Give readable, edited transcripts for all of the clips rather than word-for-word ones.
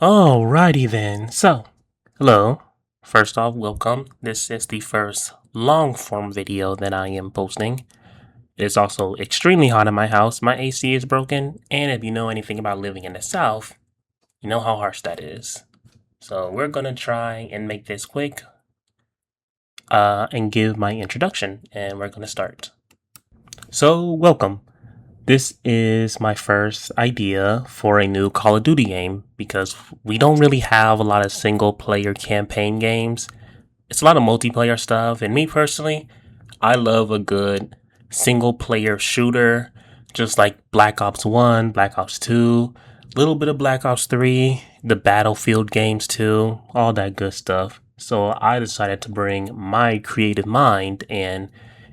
Alrighty then. So, hello. First off, welcome. This is the first long form video that I am posting. It's also extremely hot in my house. My AC is broken, and if you know anything about living in the South, you know how harsh that is. So, we're gonna try and make this quick and give my introduction, and we're gonna start. So, welcome. This is my first idea for a new Call of Duty game because we don't really have a lot of single player campaign games. It's a lot of multiplayer stuff, and me personally, I love a good single player shooter, just like Black Ops 1, Black Ops 2, a little bit of Black Ops 3, the Battlefield games too, all that good stuff. So I decided to bring my creative mind, and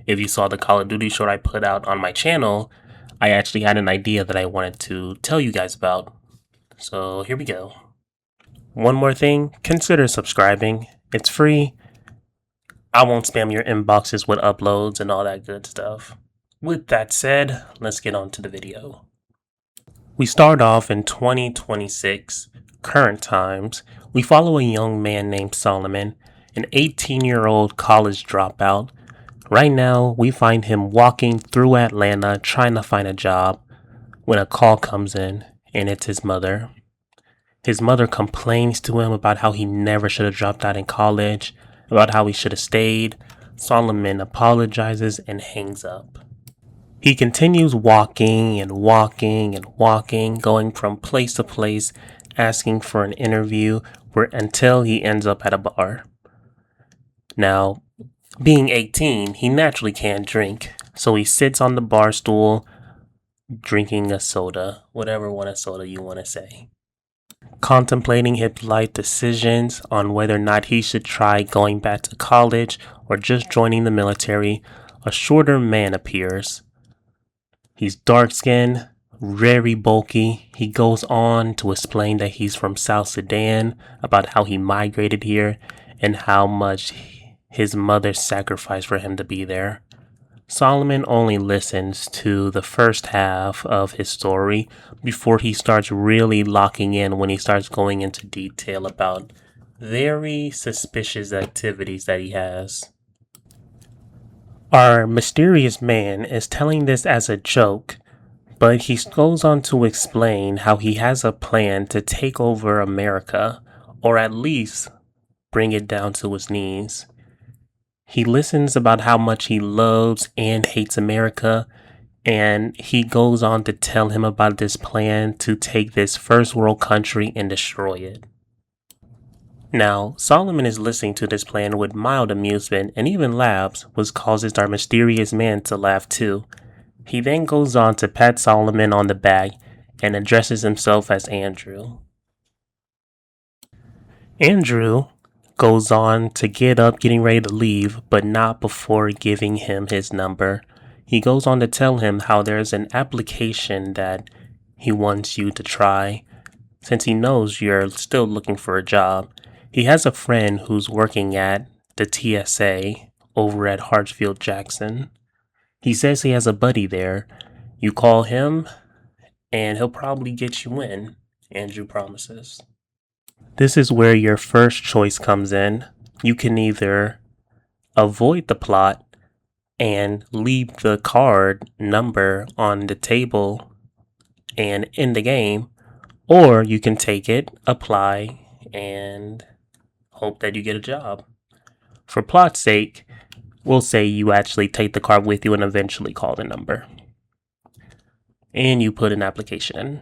if you saw the Call of Duty short I put out on my channel, I actually had an idea that I wanted to tell you guys about. So here we go. One more thing, consider subscribing. It's free. I won't spam your inboxes with uploads and all that good stuff. With that said, let's get on to the video. We start off in 2026, current times. We follow a young man named Solomon, an 18-year-old college dropout. Right now, we find him walking through Atlanta trying to find a job when a call comes in, and it's his mother. His mother complains to him about how he never should have dropped out in college, about how he should have stayed. Solomon apologizes and hangs up. He continues walking and walking and walking, going from place to place, asking for an interview until he ends up at a bar. Now, being 18, he naturally can't drink, so he sits on the bar stool drinking a soda, whatever one of soda you want to say. Contemplating his life decisions on whether or not he should try going back to college or just joining the military, a shorter man appears. He's dark-skinned, very bulky. He goes on to explain that he's from South Sudan, about how he migrated here, and how much his mother sacrificed for him to be there. Solomon only listens to the first half of his story before he starts really locking in when he starts going into detail about very suspicious activities that he has. Our mysterious man is telling this as a joke, but he goes on to explain how he has a plan to take over America, or at least bring it down to his knees. He listens about how much he loves and hates America, and he goes on to tell him about this plan to take this first world country and destroy it. Now, Solomon is listening to this plan with mild amusement and even laughs, which causes our mysterious man to laugh too. He then goes on to pat Solomon on the back and addresses himself as Andrew. Andrew goes on to get up, getting ready to leave, but not before giving him his number. He goes on to tell him how there's an application that he wants you to try, since he knows you're still looking for a job. He has a friend who's working at the TSA over at Hartsfield-Jackson. He says he has a buddy there. You call him, and he'll probably get you in, Andrew promises. This is where your first choice comes in. You can either avoid the plot and leave the card number on the table and in the game, or you can take it, apply, and hope that you get a job. For plot's sake, we'll say you actually take the card with you and eventually call the number. And you put an application in.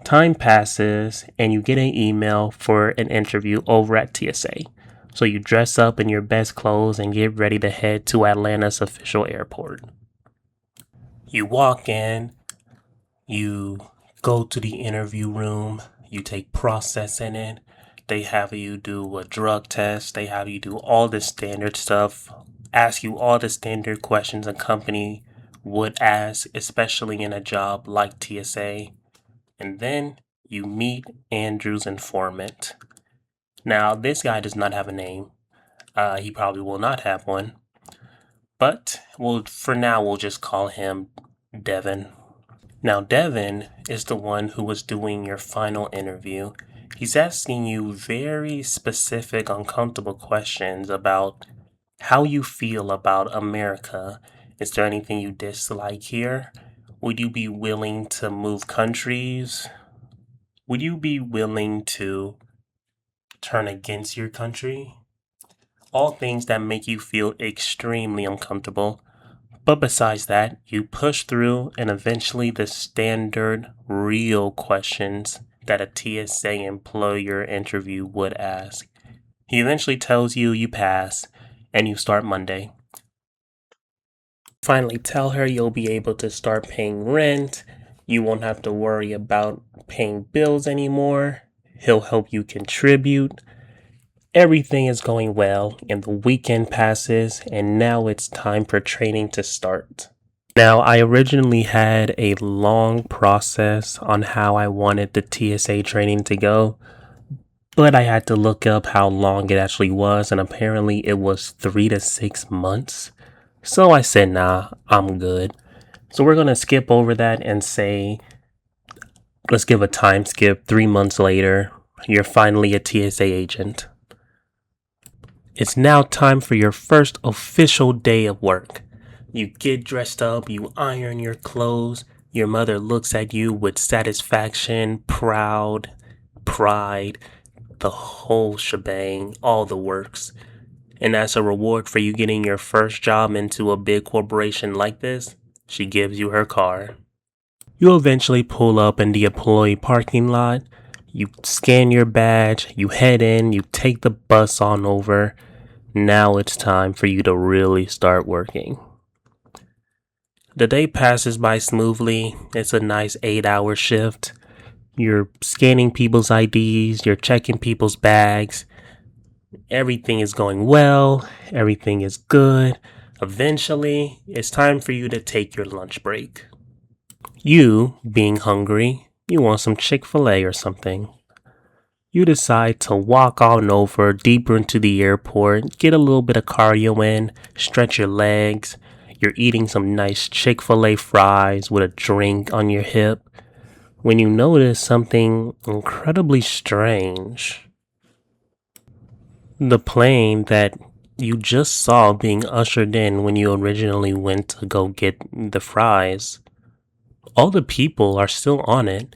Time passes and you get an email for an interview over at TSA. So you dress up in your best clothes and get ready to head to Atlanta's official airport. You walk in, you go to the interview room, you take process in it. They have you do a drug test, they have you do all the standard stuff, ask you all the standard questions a company would ask, especially in a job like TSA. And then you meet Andrew's informant. Now, this guy does not have a name. He probably will not have one. But for now, we'll just call him Devin. Now, Devin is the one who was doing your final interview. He's asking you very specific, uncomfortable questions about how you feel about America. Is there anything you dislike here? Would you be willing to move countries? Would you be willing to turn against your country? All things that make you feel extremely uncomfortable. But besides that, you push through and eventually the standard real questions that a TSA employer interview would ask. He eventually tells you you pass and you start Monday. Finally tell her you'll be able to start paying rent. You won't have to worry about paying bills anymore. He'll help you contribute. Everything is going well, and the weekend passes, and now it's time for training to start. Now, I originally had a long process on how I wanted the TSA training to go, but I had to look up how long it actually was, and apparently it was 3 to 6 months. So I said, nah, I'm good. So we're going to skip over that and say, let's give a time skip. 3 months later, you're finally a TSA agent. It's now time for your first official day of work. You get dressed up, you iron your clothes, your mother looks at you with satisfaction, pride, the whole shebang, all the works. And as a reward for you getting your first job into a big corporation like this, she gives you her car. You eventually pull up in the employee parking lot, you scan your badge, you head in, you take the bus on over. Now it's time for you to really start working. The day passes by smoothly. It's a nice 8-hour shift. You're scanning people's IDs, you're checking people's bags. Everything is going well, everything is good. Eventually, it's time for you to take your lunch break. You, being hungry, you want some Chick-fil-A or something. You decide to walk on over deeper into the airport, get a little bit of cardio in, stretch your legs. You're eating some nice Chick-fil-A fries with a drink on your hip when you notice something incredibly strange. The plane that you just saw being ushered in when you originally went to go get the fries, all the people are still on it.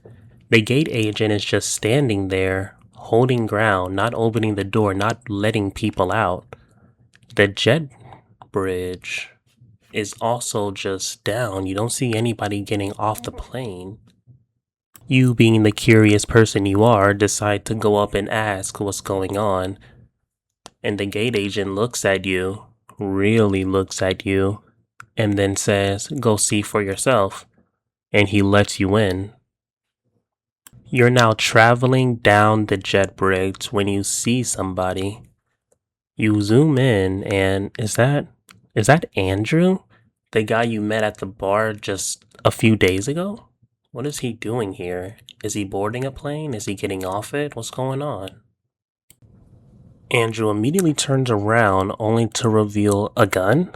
The gate agent is just standing there, holding ground, not opening the door, not letting people out. The jet bridge is also just down. You don't see anybody getting off the plane. You, being the curious person you are, decide to go up and ask what's going on. And the gate agent looks at you, really looks at you, and then says, "Go see for yourself." And he lets you in. You're now traveling down the jet bridge when you see somebody. You zoom in and is that Andrew? The guy you met at the bar just a few days ago? What is he doing here? Is he boarding a plane? Is he getting off it? What's going on? Andrew immediately turns around only to reveal a gun.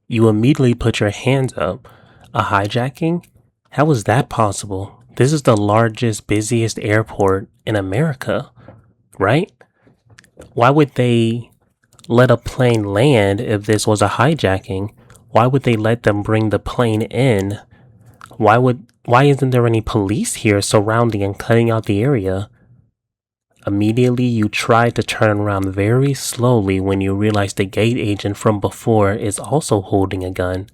You immediately put your hands up. A hijacking? How is that possible? This is the largest, busiest airport in America, right? Why would they let a plane land if this was a hijacking? Why would they let them bring the plane in? Why isn't there any police here surrounding and cutting out the area? Immediately, you try to turn around very slowly when you realize the gate agent from before is also holding a gun.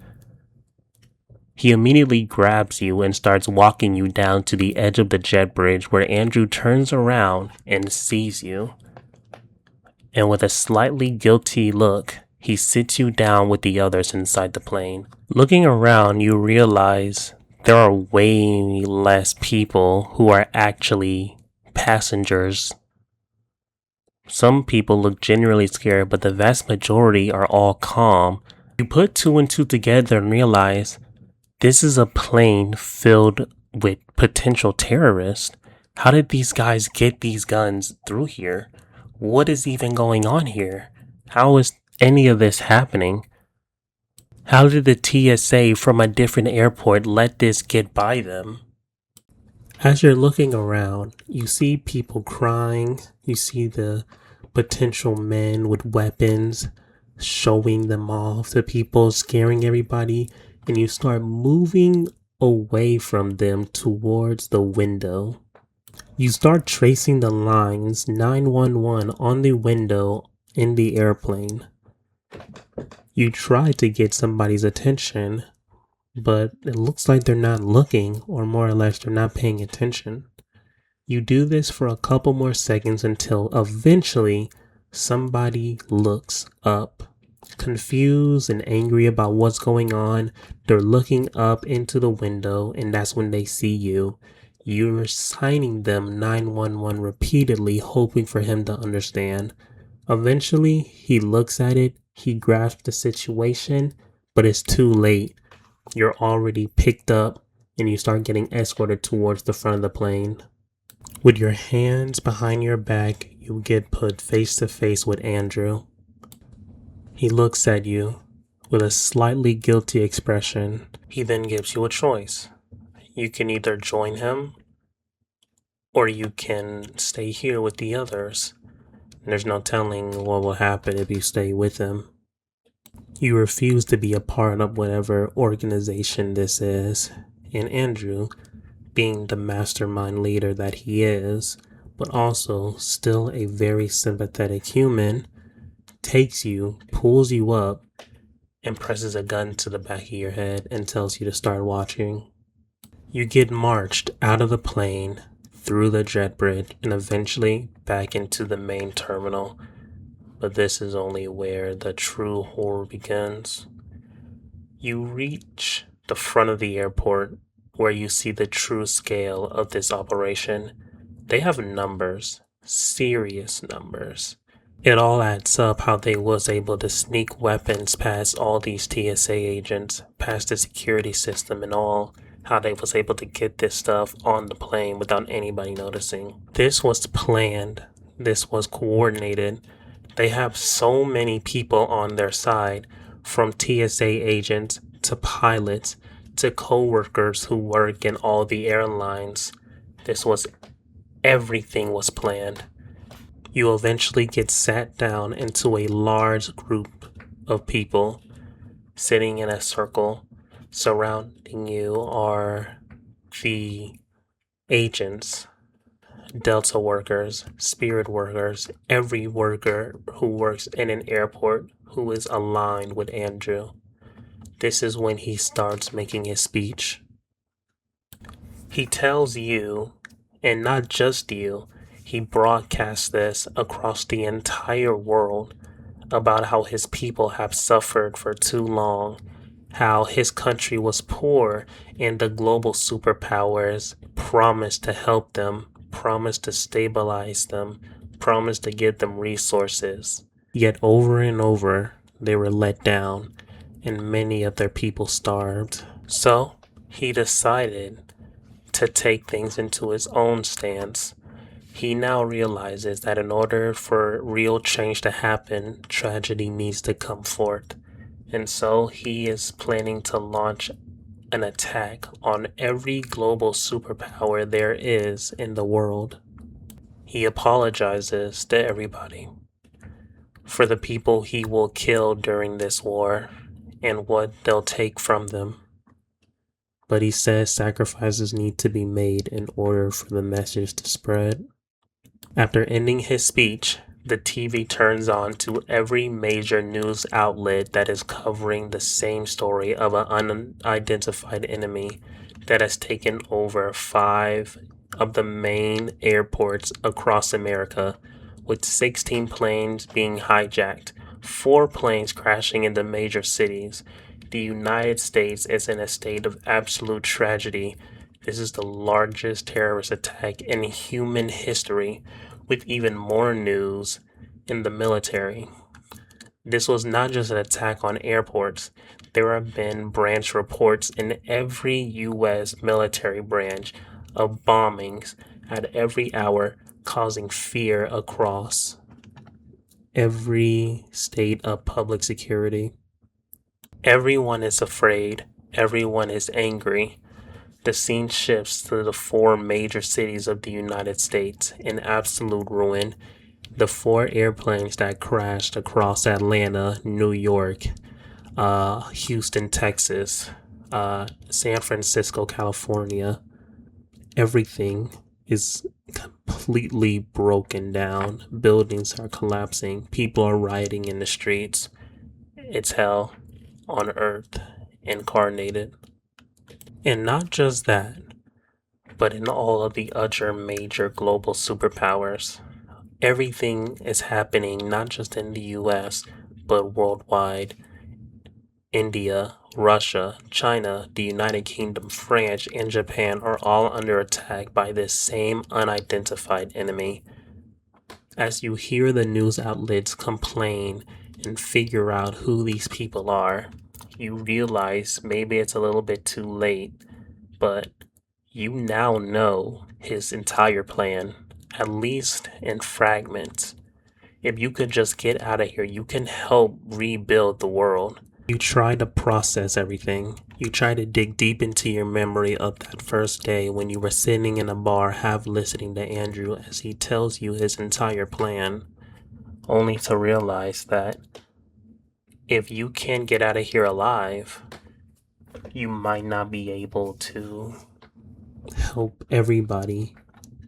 He immediately grabs you and starts walking you down to the edge of the jet bridge where Andrew turns around and sees you. And with a slightly guilty look, he sits you down with the others inside the plane. Looking around, you realize there are way less people who are actually passengers. Some people look genuinely scared, but the vast majority are all calm. You put two and two together and realize this is a plane filled with potential terrorists. How did these guys get these guns through here? What is even going on here? How is any of this happening? How did the TSA from a different airport let this get by them? As you're looking around, you see people crying, you see the potential men with weapons showing them off to people, scaring everybody, and you start moving away from them towards the window. You start tracing the lines 911 on the window in the airplane. You try to get somebody's attention, but it looks like they're not looking, or more or less, they're not paying attention. You do this for a couple more seconds until eventually somebody looks up. Confused and angry about what's going on, they're looking up into the window, and that's when they see you. You're signing them 911 repeatedly, hoping for him to understand. Eventually, he looks at it, he grasps the situation, but it's too late. You're already picked up, and you start getting escorted towards the front of the plane. With your hands behind your back, you get put face to face with Andrew. He looks at you with a slightly guilty expression. He then gives you a choice. You can either join him or you can stay here with the others. There's no telling what will happen if you stay with him. You refuse to be a part of whatever organization this is, and Andrew, being the mastermind leader that he is, but also still a very sympathetic human, takes you, pulls you up, and presses a gun to the back of your head and tells you to start watching. You get marched out of the plane, through the jet bridge, and eventually back into the main terminal. But this is only where the true horror begins. You reach the front of the airport where you see the true scale of this operation. They have numbers, serious numbers. It all adds up how they was able to sneak weapons past all these TSA agents, past the security system and all, how they was able to get this stuff on the plane without anybody noticing. This was planned. This was coordinated. They have so many people on their side, from TSA agents to pilots to co-workers who work in all the airlines. Everything was planned. You eventually get sat down into a large group of people sitting in a circle. Surrounding you are the agents, Delta workers, Spirit workers, every worker who works in an airport who is aligned with Andrew. This is when he starts making his speech. He tells you, and not just you, he broadcasts this across the entire world about how his people have suffered for too long, how his country was poor and the global superpowers promised to help them, promised to stabilize them, promised to give them resources. Yet over and over, they were let down and many of their people starved. So he decided to take things into his own stance. He now realizes that in order for real change to happen, tragedy needs to come forth. And so he is planning to launch an attack on every global superpower there is in the world. He apologizes to everybody for the people he will kill during this war and what they'll take from them. But he says sacrifices need to be made in order for the message to spread. After ending his speech, the TV turns on to every major news outlet that is covering the same story of an unidentified enemy that has taken over 5 of the main airports across America, with 16 planes being hijacked, 4 planes crashing into major cities. The United States is in a state of absolute tragedy. This is the largest terrorist attack in human history, with even more news in the military. This was not just an attack on airports. There have been branch reports in every U.S. military branch of bombings at every hour, causing fear across every state of public security. Everyone is afraid. Everyone is angry. The scene shifts to the four major cities of the United States in absolute ruin. The four airplanes that crashed across Atlanta, New York, Houston, Texas, San Francisco, California. Everything is completely broken down. Buildings are collapsing. People are rioting in the streets. It's hell on earth incarnated. And not just that, but in all of the other major global superpowers. Everything is happening not just in the US, but worldwide. India, Russia, China, the United Kingdom, France, and Japan are all under attack by this same unidentified enemy. As you hear the news outlets complain and figure out who these people are, you realize maybe it's a little bit too late, but you now know his entire plan, at least in fragments. If you could just get out of here, you can help rebuild the world. You try to process everything. You try to dig deep into your memory of that first day when you were sitting in a bar half listening to Andrew as he tells you his entire plan, only to realize that if you can't get out of here alive, you might not be able to help everybody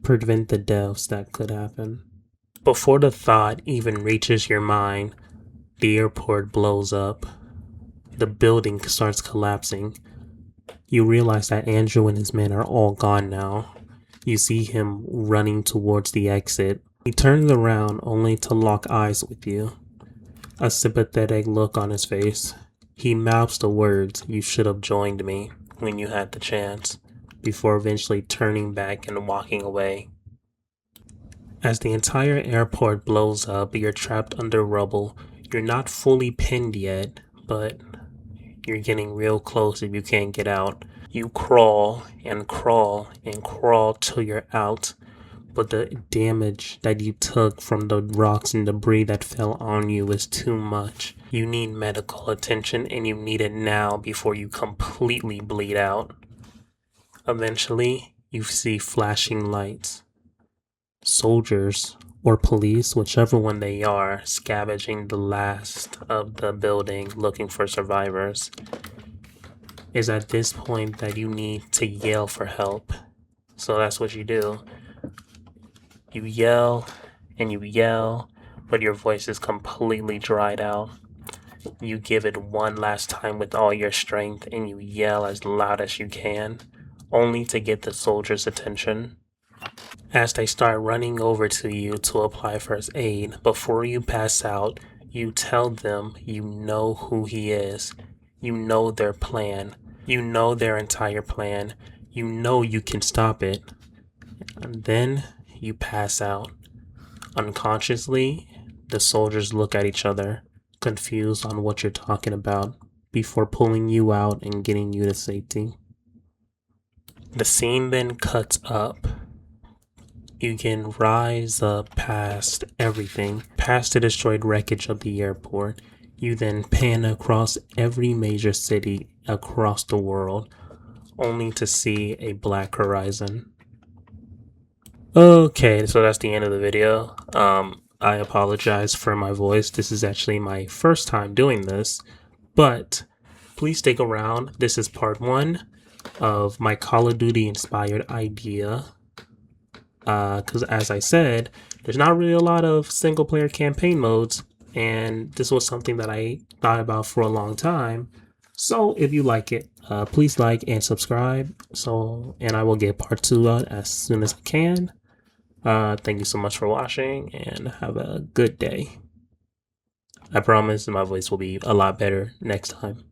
prevent the deaths that could happen. Before the thought even reaches your mind, the airport blows up. The building starts collapsing. You realize that Andrew and his men are all gone now. You see him running towards the exit. He turns around only to lock eyes with you. A sympathetic look on his face. He mouths the words, "You should have joined me when you had the chance," before eventually turning back and walking away. As the entire airport blows up, you're trapped under rubble. You're not fully pinned yet, but you're getting real close if you can't get out. You crawl and crawl and crawl till you're out, but the damage that you took from the rocks and debris that fell on you is too much. You need medical attention, and you need it now before you completely bleed out. Eventually, you see flashing lights. Soldiers or police, whichever one they are, scavenging the last of the building looking for survivors. Is at this point that you need to yell for help. So that's what you do. You yell and you yell, but your voice is completely dried out. You give it one last time with all your strength and you yell as loud as you can, only to get the soldiers' attention. As they start running over to you to apply first aid, before you pass out, you tell them you know who he is. You know their plan. You know their entire plan. You know you can stop it. And then you pass out. Unconsciously, the soldiers look at each other, confused on what you're talking about, before pulling you out and getting you to safety. The scene then cuts up. You can rise up past everything, past the destroyed wreckage of the airport. You then pan across every major city across the world, only to see a black horizon. Okay, so that's the end of the video. I apologize for my voice. This is actually my first time doing this, but please stick around. This is part 1 of my Call of Duty inspired idea. Because as I said, there's not really a lot of single player campaign modes, and this was something that I thought about for a long time. So if you like it, please like and subscribe. And I will get part 2 out as soon as I can. Thank you so much for watching and have a good day. I promise my voice will be a lot better next time.